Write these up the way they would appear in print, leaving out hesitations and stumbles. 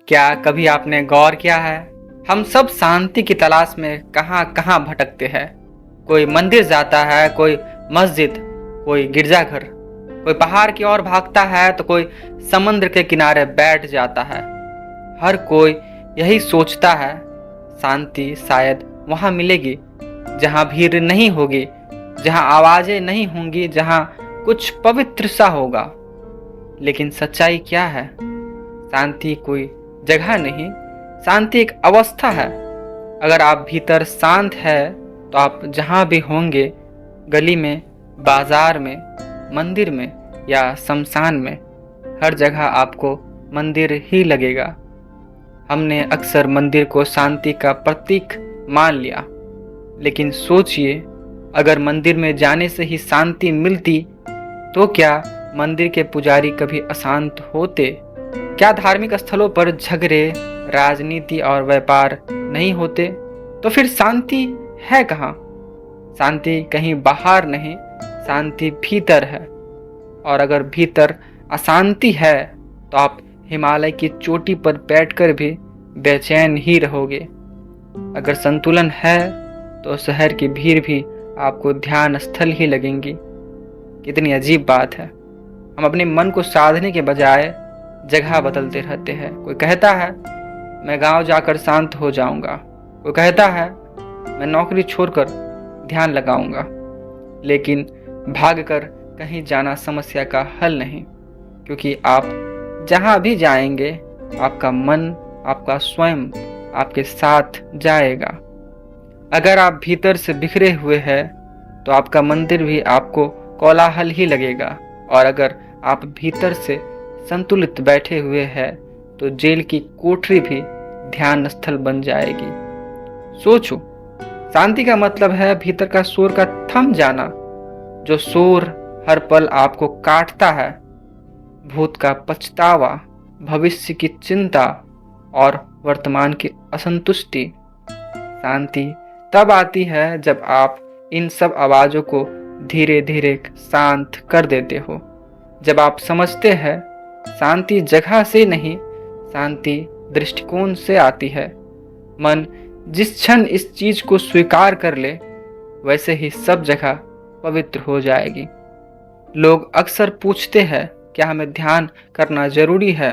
क्या कभी आपने गौर किया है, हम सब शांति की तलाश में कहाँ कहाँ भटकते हैं। कोई मंदिर जाता है, कोई मस्जिद, कोई गिरजाघर, कोई पहाड़ की ओर भागता है तो कोई समुद्र के किनारे बैठ जाता है। हर कोई यही सोचता है, शांति शायद वहाँ मिलेगी जहाँ भीड़ नहीं होगी, जहाँ आवाजें नहीं होंगी, जहाँ कुछ पवित्र सा होगा। लेकिन सच्चाई क्या है? शांति कोई जगह नहीं, शांति एक अवस्था है। अगर आप भीतर शांत है तो आप जहाँ भी होंगे, गली में, बाजार में, मंदिर में या शमशान में, हर जगह आपको मंदिर ही लगेगा। हमने अक्सर मंदिर को शांति का प्रतीक मान लिया, लेकिन सोचिए, अगर मंदिर में जाने से ही शांति मिलती तो क्या मंदिर के पुजारी कभी अशांत होते? क्या धार्मिक स्थलों पर झगड़े, राजनीति और व्यापार नहीं होते? तो फिर शांति है कहाँ? शांति कहीं बाहर नहीं, शांति भीतर है। और अगर भीतर अशांति है तो आप हिमालय की चोटी पर बैठकर भी बेचैन ही रहोगे। अगर संतुलन है तो शहर की भीड़ भी आपको ध्यान स्थल ही लगेंगी। कितनी अजीब बात है, हम अपने मन को साधने के बजाय जगह बदलते रहते हैं। कोई कहता है मैं गांव जाकर शांत हो जाऊंगा, कोई कहता है मैं नौकरी छोड़कर ध्यान लगाऊंगा। लेकिन भागकर कहीं जाना समस्या का हल नहीं, क्योंकि आप जहां भी जाएंगे आपका मन, आपका स्वयं आपके साथ जाएगा। अगर आप भीतर से बिखरे हुए हैं तो आपका मंदिर भी आपको कोलाहल ही लगेगा, और अगर आप भीतर से संतुलित बैठे हुए हैं तो जेल की कोठरी भी ध्यान स्थल बन जाएगी। सोचो, शांति का मतलब है भीतर का शोर का थम जाना, जो शोर हर पल आपको काटता है। भूत का पछतावा, भविष्य की चिंता और वर्तमान की असंतुष्टि। शांति तब आती है जब आप इन सब आवाजों को धीरे धीरे शांत कर देते हो। जब आप समझते हैं शांति जगह से नहीं, शांति दृष्टिकोण से आती है। मन जिस क्षण इस चीज को स्वीकार कर ले, वैसे ही सब जगह पवित्र हो जाएगी। लोग अक्सर पूछते हैं, क्या हमें ध्यान करना जरूरी है?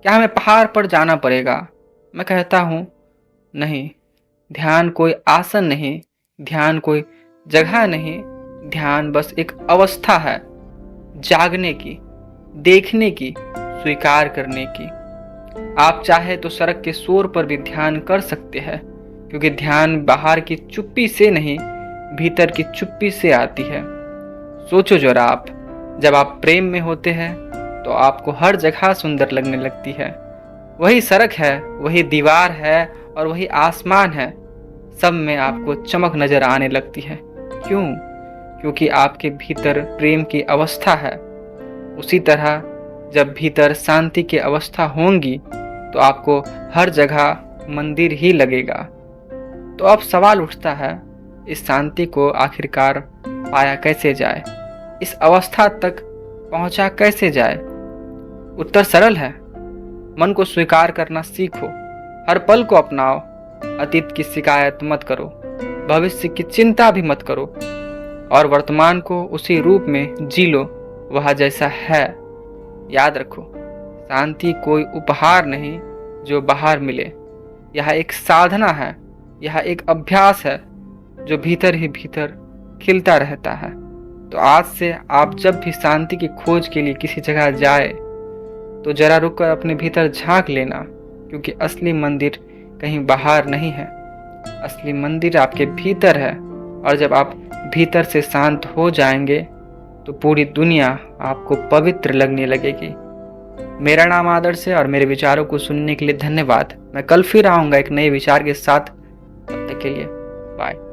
क्या हमें पहाड़ पर जाना पड़ेगा? मैं कहता हूँ नहीं, ध्यान कोई आसन नहीं, ध्यान कोई जगह नहीं, ध्यान बस एक अवस्था है, जागने की, देखने की, स्वीकार करने की। आप चाहे तो सड़क के शोर पर भी ध्यान कर सकते हैं, क्योंकि ध्यान बाहर की चुप्पी से नहीं, भीतर की चुप्पी से आती है। सोचो जरा, आप जब आप प्रेम में होते हैं तो आपको हर जगह सुंदर लगने लगती है। वही सड़क है, वही दीवार है और वही आसमान है, सब में आपको चमक नजर आने लगती है। क्यों? क्योंकि आपके भीतर प्रेम की अवस्था है। उसी तरह जब भीतर शांति की अवस्था होंगी तो आपको हर जगह मंदिर ही लगेगा। तो अब सवाल उठता है, इस शांति को आखिरकार पाया कैसे जाए? इस अवस्था तक पहुंचा कैसे जाए? उत्तर सरल है, मन को स्वीकार करना सीखो, हर पल को अपनाओ, अतीत की शिकायत मत करो, भविष्य की चिंता भी मत करो, और वर्तमान को उसी रूप में जी लो वह जैसा है। याद रखो, शांति कोई उपहार नहीं जो बाहर मिले, यह एक साधना है, यह एक अभ्यास है जो भीतर ही भीतर खिलता रहता है। तो आज से आप जब भी शांति की खोज के लिए किसी जगह जाए तो जरा रुककर अपने भीतर झांक लेना, क्योंकि असली मंदिर कहीं बाहर नहीं है, असली मंदिर आपके भीतर है। और जब आप भीतर से शांत हो जाएंगे तो पूरी दुनिया आपको पवित्र लगने लगेगी। मेरा नाम आदर्श है और मेरे विचारों को सुनने के लिए धन्यवाद। मैं कल फिर आऊँगा एक नए विचार के साथ। तब तक के लिए बाय।